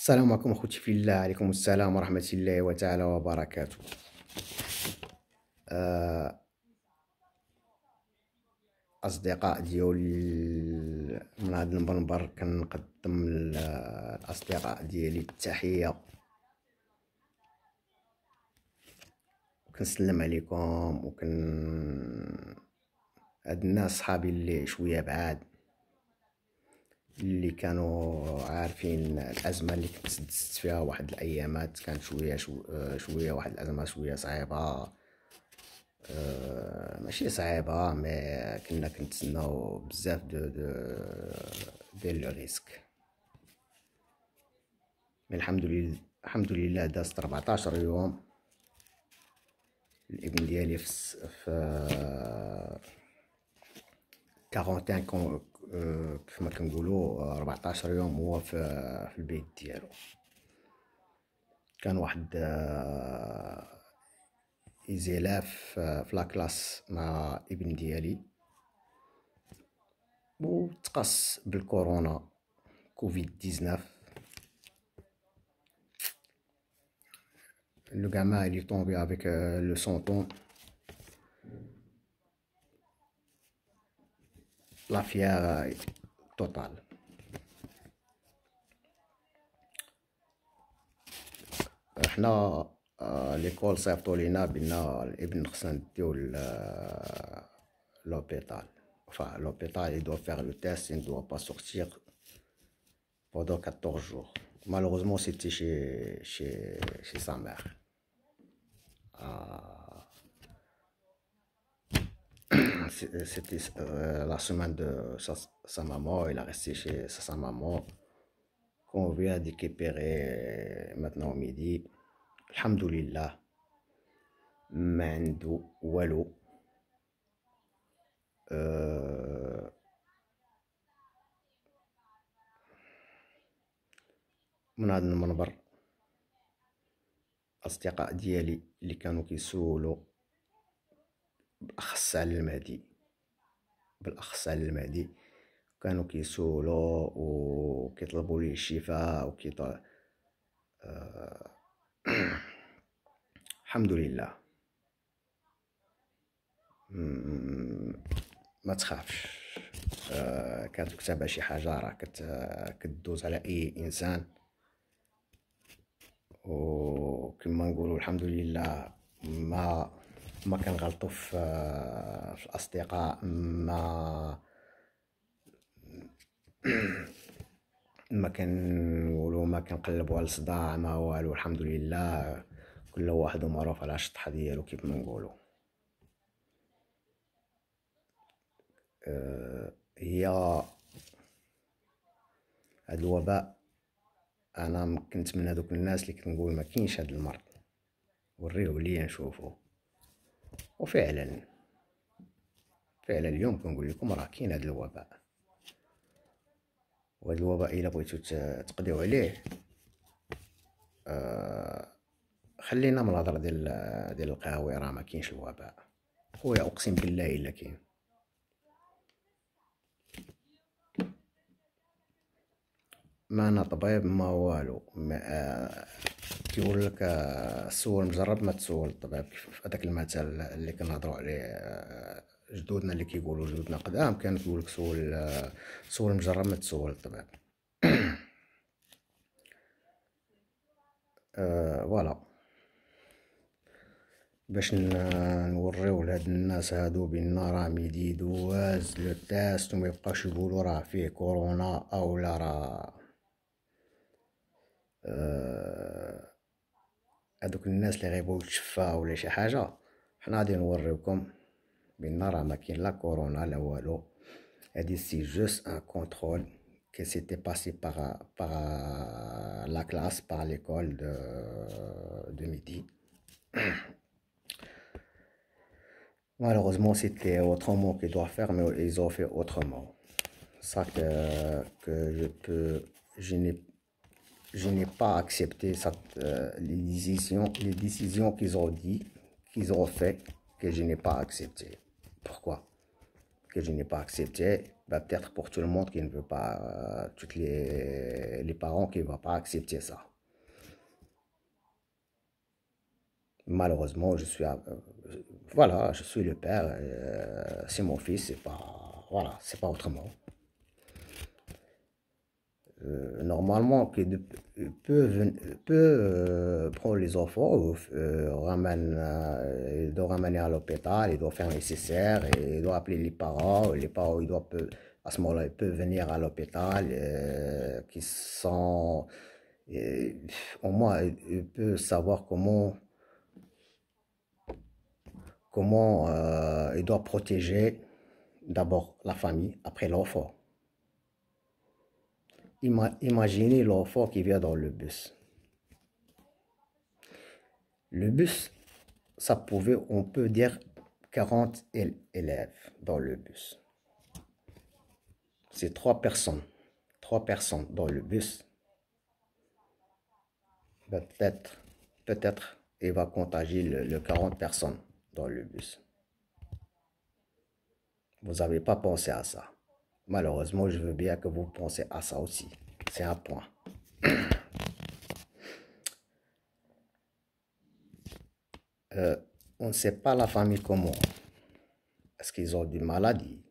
السلام عليكم اخوتي في الله. عليكم السلام ورحمة الله تعالى وبركاته. اصدقاء ديال من هذا المنبر كنقدم الاصدقاء ديالي التحية وكنسلم عليكم هاد الناس صحابي اللي شوية بعاد، اللي كانوا عارفين الازمه اللي كنت دزت فيها واحد الايامات. كانت شويه واحد الازمه شويه صعيبه، ماشي صعيبه، ما كنا كنتسناو بزاف ديال لو ريسك. من الحمد لله دازت 14 يوم. الابن ديالي في كارونتين، كيف ما كنقولوا 14 يوم هو في البيت ديالو. كان واحد إزلاف في لاكلاس مع ابن ديالي وتقص بالكورونا كوفيد 19. Le gamin il est tombé avec le symptôme, la fièvre totale. احنا ليكول صيفطوا لينا بان الابن خصنا نديو l'hôpital. Enfin, l'hôpital, il doit faire le test, il ne doit pas sortir pendant 14 jours. Malheureusement, c'était chez sa mère. C'était la semaine de sa maman. Il a resté chez sa maman. On vient de récupérer maintenant au midi. Alhamdulillah. Mando Wallo. من هذا المنبر أصدقاء ديالي اللي كانوا كيسولوا بالأخص على المهدي كانوا كيسولوا وكيطلبوا ليه الشفاء الحمد لله. ما تخافش، كتكتب شي حاجة راه كتدوز على أي إنسان. وكما نقولوا الحمد لله ما كنغلطوا في الاصدقاء، ما كنقولوا، ما كنقلبوا على الصداع، ما والو. الحمد لله كل واحد معروف على الشطحه ديالو كيف ما نقولوا. هي هاد الوباء، انا كنت من هذوك الناس اللي كنقول ما كاينش هاد المرض، وريه ليا نشوفه. وفعلا اليوم كنقول لكم راه كاين هاد الوباء. وهاد الوباء الا بغيتو تقضيو عليه، خلينا من الهضره ديال القهوه. راه ما كاينش الوباء خويا، اقسم بالله الا كاين. ما انا طبيب ما والو. كيقول لك سول مجرب ما تسول الطبيب. كيف هذاك المثل اللي كنهضروا عليه جدودنا، اللي كيقولوا جدودنا قدام، كان كيقول لك سول مجرب ما تسول الطبيب. فوالا، باش نوريو لهاد الناس هادو بان راه ميدي دواز لو تيست وما يبقاوش يقولوا راه فيه كورونا او لا راه هادوك الناس اللي غيبغيو يتشفاو ولا شي حاجه. حنا غادي نوريوكم بان راه ما كاين لا كورونا لا والو. هادي سي جوست ان كونترول qui s'était passé par la classe, par l'école de midi. Malheureusement, c'était autrement qu'ils doivent faire, mais ils ont fait autrement. Ça que je n'ai pas accepté les décisions qu'ils ont dit, qu'ils ont fait, que je n'ai pas accepté. Pourquoi? que je n'ai pas accepté, bah, peut-être pour tout le monde qui ne veut pas, tous les parents qui ne vont pas accepter ça. Malheureusement, voilà, je suis le père, c'est mon fils, c'est pas, voilà, c'est pas autrement. Normalement, peut prendre les enfants, il doit ramener à l'hôpital, il doit faire le nécessaire, et il doit appeler les parents, à ce moment-là, ils peuvent venir à l'hôpital, qui sont, euh, au moins, ils peuvent savoir comment il doit protéger d'abord la famille, après l'enfant. Imaginez l'enfant qui vient dans le bus. Le bus, on peut dire 40 élèves dans le bus. C'est trois personnes dans le bus. Peut-être, il va contagier le 40 personnes dans le bus. Vous n'avez pas pensé à ça. Malheureusement, je veux bien que vous pensiez à ça aussi. C'est un point. Euh, on ne sait pas la famille comment. Est-ce qu'ils ont des maladies?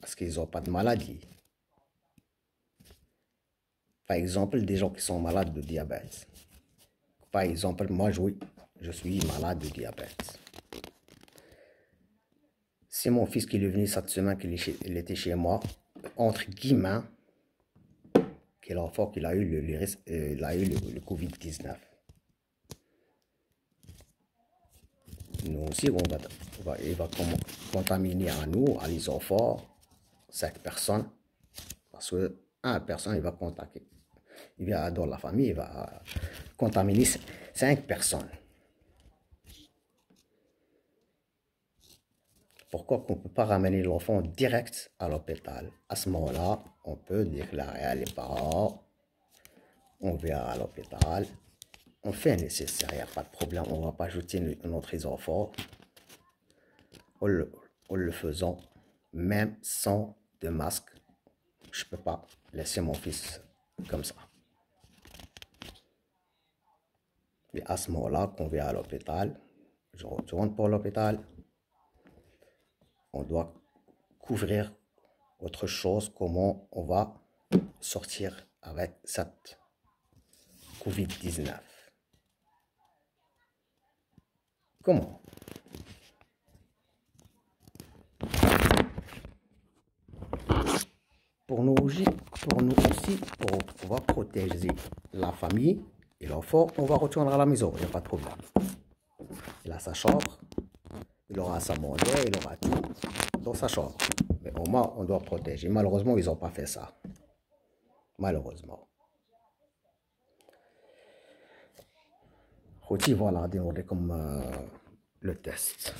Est-ce qu'ils n'ont pas de maladie? Par exemple, des gens qui sont malades de diabète. Par exemple, moi, oui, je suis malade de diabète. C'est mon fils qui est venu cette semaine, qu'il était chez moi, entre guillemets, que l'enfant qu'il a eu le Covid-19. Nous aussi, il va contaminer à nous, à les enfants, 5 personnes, parce que 1 personne, il va contacter. Il vient dans la famille, il va contaminer 5 personnes. Pourquoi on ne peut pas ramener l'enfant direct à l'hôpital? À ce moment-là, on peut déclarer à les parents, on vient à l'hôpital, on fait le nécessaire, il n'y a pas de problème, on ne va pas jeter notre enfant en le faisant, même sans de masque. Je ne peux pas laisser mon fils comme ça. Et à ce moment-là, qu'on vient à l'hôpital, je retourne pour l'hôpital, on doit couvrir autre chose, comment on va sortir avec cette Covid-19. Comment? Pour nous aussi, pour pouvoir protéger la famille et l'enfant, on va retourner à la maison, il n'y a pas de problème. Il a sa chambre, il aura sa monnaie, il aura tout dans sa chambre. Mais au moins, on doit protéger. Malheureusement, ils n'ont pas fait ça. Malheureusement. Aussi, voilà, demander comme le test.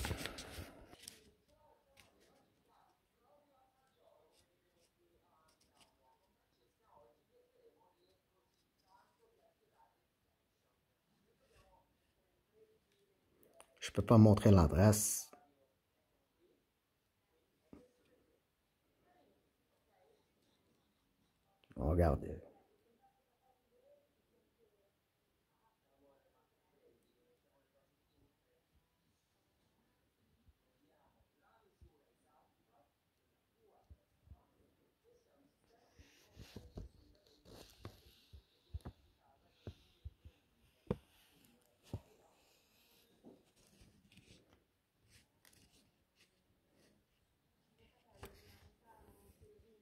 Je ne peux pas montrer l'adresse. Regardez.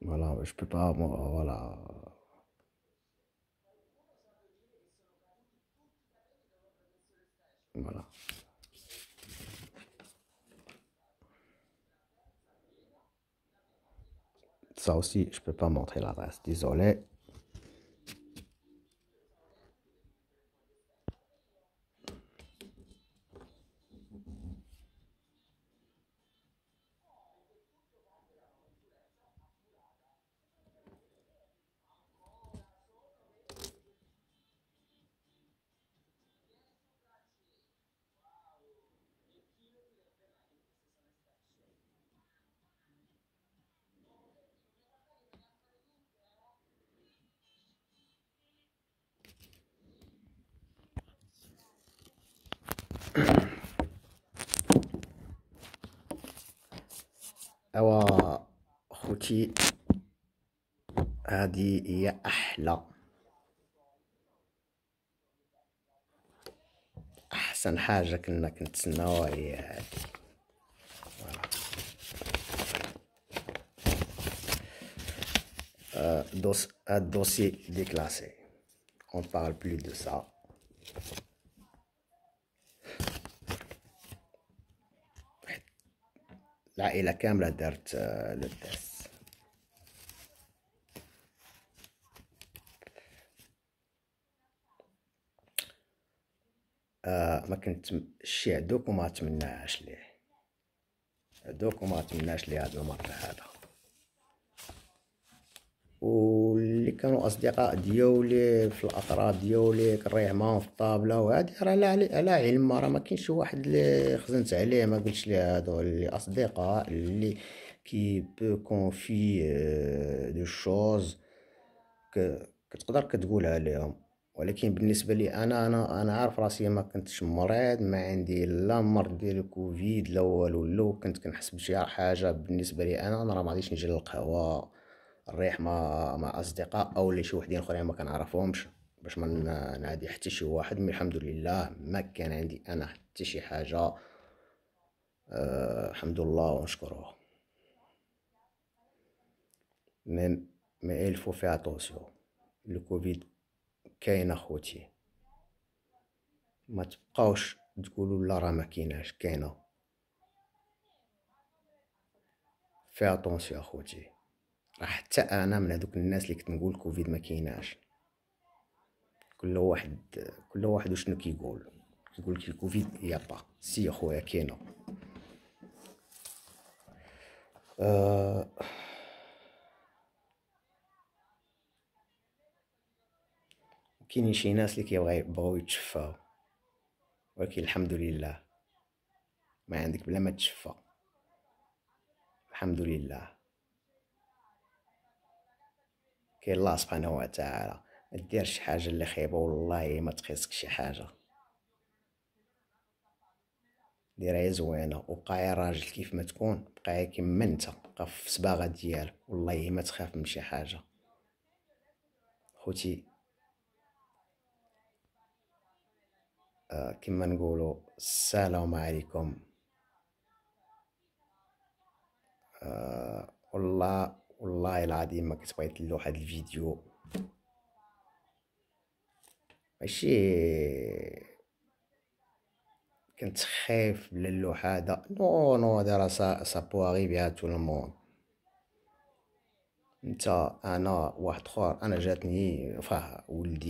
Voilà, je peux pas, voilà. Voilà. Ça aussi, je peux pas montrer l'adresse. Désolé. اوا خوتي، هذه هي احسن حاجه كنا كنتسناوها، هي هذه. Dossier déclassé. On parle plus de ça. العائلة كاملة دارت لو تيست. ما كنت شي هدوك وما تمناش ليه، هاد المرة هذا. واللي كانوا اصدقاء ديالي في الاطراف ديالي كنريح معاهم في الطابله وهادي، راه على علم، راه ما كاينش واحد اللي خزنت عليه ما قلتش ليه. هادو اللي اصدقاء اللي كي بو كونفي دو شوز كتقدر كتقولها ليهم. ولكن بالنسبه لي انا عارف راسي ما كنتش مريض، ما عندي لا مرض ديال الكوفيد لا والو. لو كنت كنحس بشي حاجه بالنسبه لي انا راه ما غاديش نجي للقهوه نريح مع اصدقاء او شي وحدين اخرين ما كنعرفهمش باش ما نعادي حتى شي واحد. من الحمد لله ما كان عندي انا حتى شي حاجه، الحمد لله ونشكره. مي الفو في اتونسيون، لو كوفيد كاين اخوتي، ما تبقاوش تقولوا لا راه ما كايناش، كاينه. في اتونسيون اخوتي، راه حتى انا من هذوك الناس اللي كنت نقول كوفيد ما كايناش. كل واحد وشنو كيقول لك الكوفيد يا با سي اخويا كاينه. كاينين شي ناس اللي كيبغيو يتشفاو، ولكن الحمد لله ما عندك بلا ما تشفى. الحمد لله كاين الله سبحانه وتعالى. ما ديرش حاجه اللي خايبه والله ما تخيصك شي حاجه، ديرها زوينه وبقى راجل كيف ما تكون، بقى كيما انت، بقى في صباغه ديالك، والله ما تخاف من شي حاجه. خوتي كما نقولوا السلام عليكم. والله العظيم ما كنت بغيت نلوح هاد الفيديو، ماشي كنت خايف بلا اللوح هذا. نو هذا راه سا بو اغيبي ا تو الموند. انت انا واحد اخر، انا جاتني ولدي